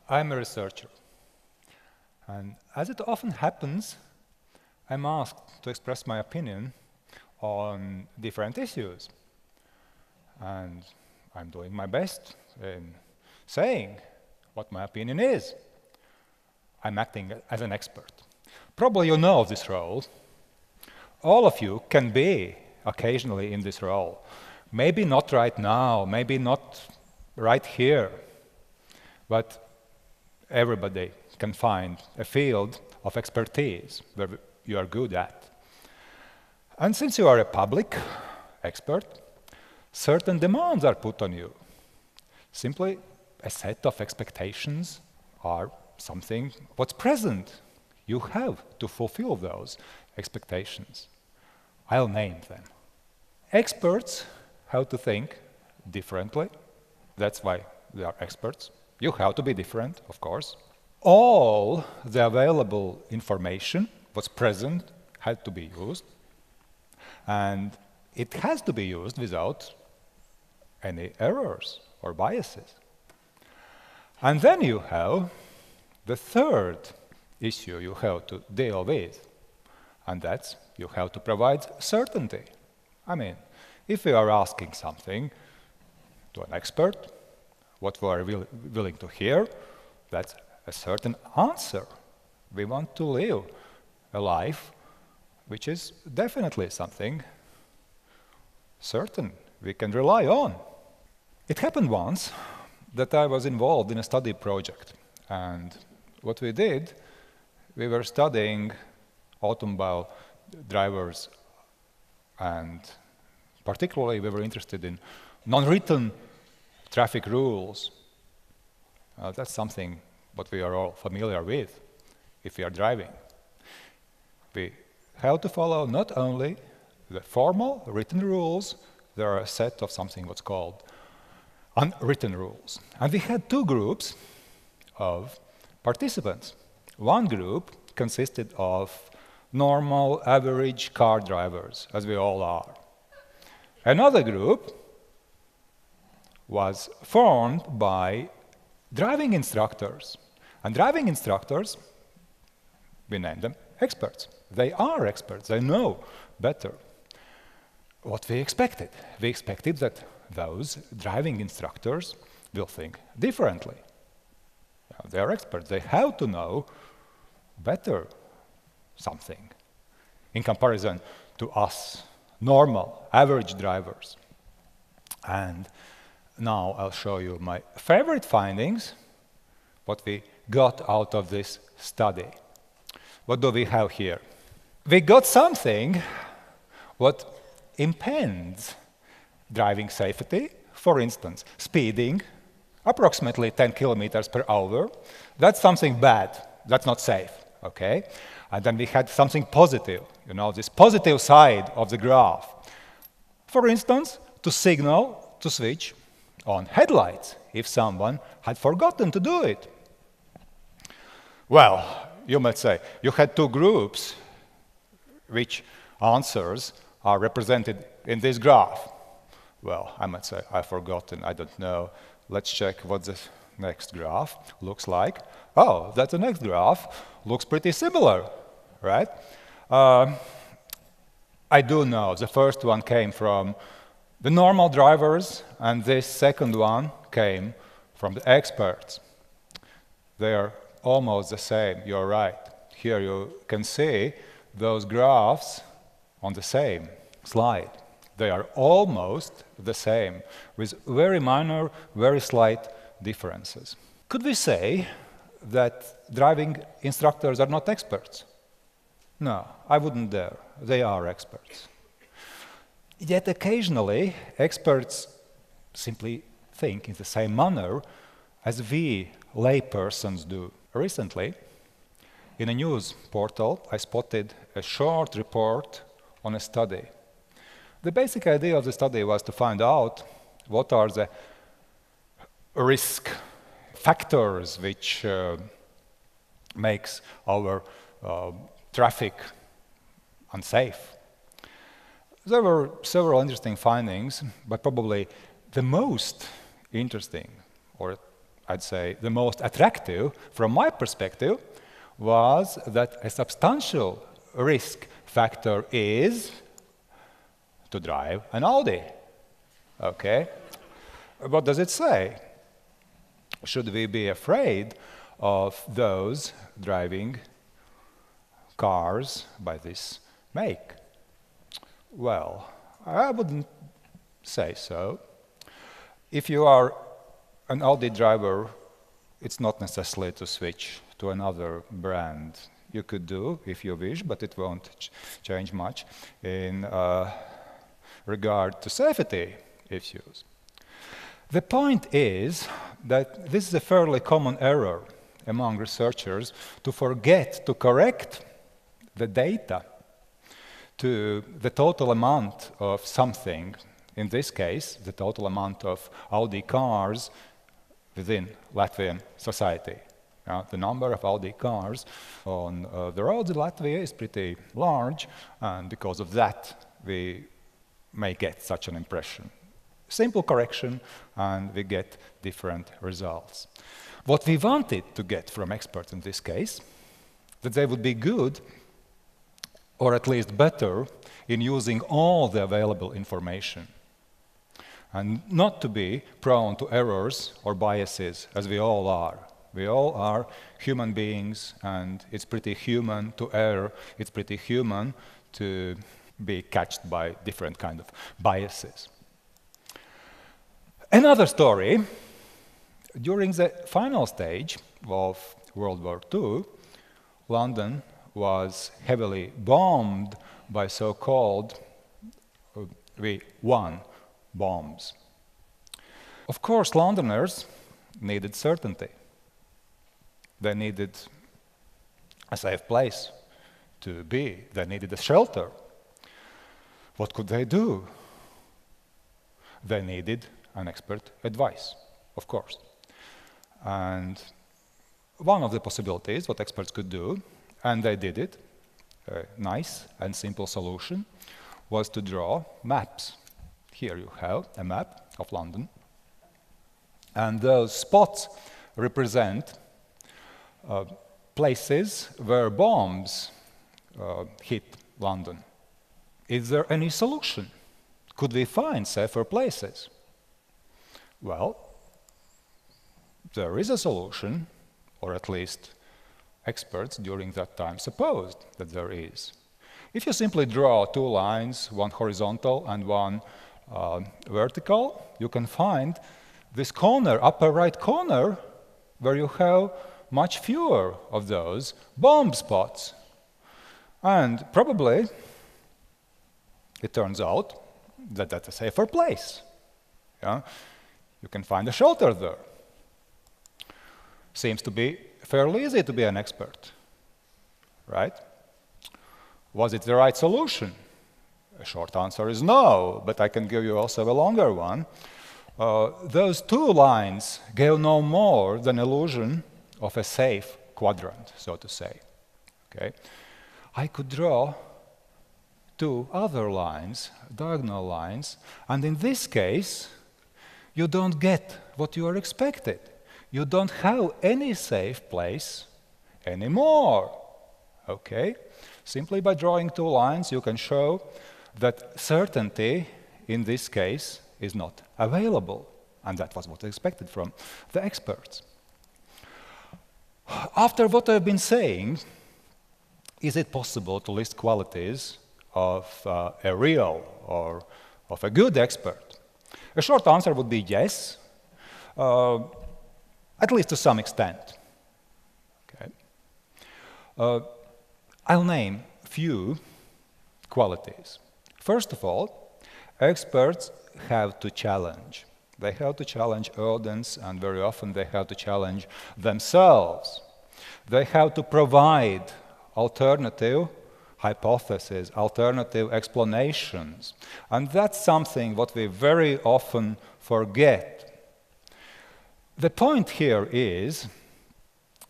I'm a researcher, and as it often happens, I'm asked to express my opinion on different issues. And I'm doing my best in saying what my opinion is. I'm acting as an expert. Probably you know this role. All of you can be occasionally in this role. Maybe not right now, maybe not right here, but everybody can find a field of expertise where you are good at. And since you are a public expert, certain demands are put on you. Simply a set of expectations are something what's present. You have to fulfill those expectations. I'll name them. Experts have to think differently. That's why they are experts. You have to be different, of course. All the available information, what's present, had to be used. And it has to be used without any errors or biases. And then you have the third issue you have to deal with, and that's you have to provide certainty. I mean, if we are asking something to an expert, what we are willing to hear, that's a certain answer. We want to live a life which is definitely something certain we can rely on. It happened once that I was involved in a study project, and what we did, we were studying automobile drivers, and particularly we were interested in non-written traffic rules. That's something what we are all familiar with if we are driving. We have to follow not only the formal written rules, there are a set of something what's called unwritten rules. And we had two groups of participants. One group consisted of normal, average car drivers, as we all are. Another group was formed by driving instructors. And driving instructors, we name them experts. They are experts, they know better. What we expected? We expected that those driving instructors will think differently. They are experts, they have to know better something in comparison to us, normal, average drivers. And now I'll show you my favorite findings, what we got out of this study. What do we have here? We got something what impends driving safety. For instance, speeding, approximately 10 kilometers per hour. That's something bad. That's not safe, okay? And then we had something positive, you know, this positive side of the graph. For instance, to signal to switch on headlights if someone had forgotten to do it. Well, you might say, you had two groups which answers are represented in this graph. Well, I might say, I've forgotten, I don't know. Let's check what the next graph looks like. Oh, that's the next graph. Looks pretty similar, right? I do know the first one came from the normal drivers, and this second one came from the experts. They are almost the same, you're right. Here you can see those graphs on the same slide. They are almost the same, with very minor, very slight differences. Could we say that driving instructors are not experts? No, I wouldn't dare. They are experts. Yet occasionally, experts simply think in the same manner as we laypersons do. Recently, in a news portal, I spotted a short report on a study. The basic idea of the study was to find out what are the risk factors which makes our traffic unsafe. There were several interesting findings, but probably the most interesting, or I'd say, the most attractive from my perspective was that a substantial risk factor is to drive an Audi. Okay? What does it say? Should we be afraid of those driving cars by this make? Well, I wouldn't say so. If you are an Audi driver, it's not necessary to switch to another brand. You could do if you wish, but it won't change much in regard to safety issues. The point is that this is a fairly common error among researchers to forget to correct the data to the total amount of something. In this case, the total amount of Audi cars within Latvian society. The number of Audi cars on the roads in Latvia is pretty large, and because of that, we may get such an impression. Simple correction, and we get different results. What we wanted to get from experts in this case, that they would be good, or at least better, in using all the available information, and not to be prone to errors or biases, as we all are. We all are human beings, and it's pretty human to err. It's pretty human to be catched by different kind of biases. Another story, during the final stage of World War II, London was heavily bombed by so-called V1 bombs. Of course, Londoners needed certainty. They needed a safe place to be. They needed a shelter. What could they do? They needed an expert advice, of course. And one of the possibilities what experts could do, and they did it, a nice and simple solution, was to draw maps. Here you have a map of London, and those spots represent places where bombs hit London. Is there any solution? Could we find safer places? Well, there is a solution, or at least experts during that time supposed that there is. If you simply draw two lines, one horizontal and one vertical, you can find this corner, upper right corner, where you have much fewer of those bomb spots. And probably it turns out that that's a safer place. Yeah? You can find a shelter there. Seems to be fairly easy to be an expert, right? Was it the right solution? A short answer is no, but I can give you also a longer one. Those two lines gave no more than illusion of a safe quadrant, so to say. Okay? I could draw two other lines, diagonal lines, and in this case, you don't get what you are expected. You don't have any safe place anymore. Okay? Simply by drawing two lines, you can show that certainty, in this case, is not available. And that was what I expected from the experts. After what I've been saying, is it possible to list qualities of a real or of a good expert? A short answer would be yes, at least to some extent. Okay. I'll name a few qualities. First of all, experts have to challenge. They have to challenge audience, and very often they have to challenge themselves. They have to provide alternative hypotheses, alternative explanations. And that's something what we very often forget. The point here is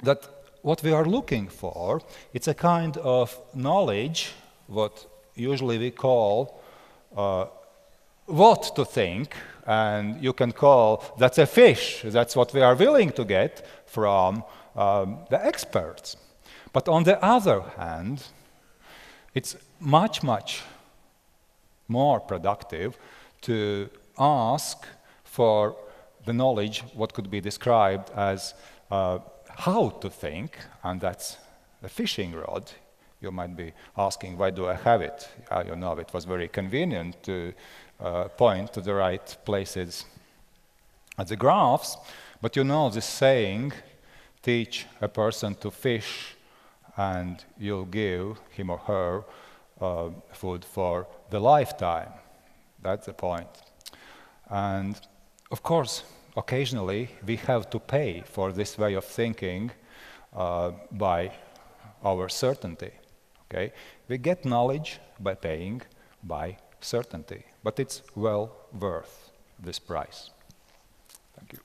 that what we are looking for, it's a kind of knowledge, what usually we call what to think and you can call that's a fish. That's what we are willing to get from the experts. But on the other hand, it's much, much more productive to ask for the knowledge, what could be described as how to think, and that's a fishing rod. You might be asking, why do I have it? You know, it was very convenient to point to the right places at the graphs, but you know this saying, teach a person to fish and you'll give him or her food for the lifetime. That's the point. And of course, occasionally we have to pay for this way of thinking by our certainty. Okay? We get knowledge by paying by certainty, but it's well worth this price. Thank you.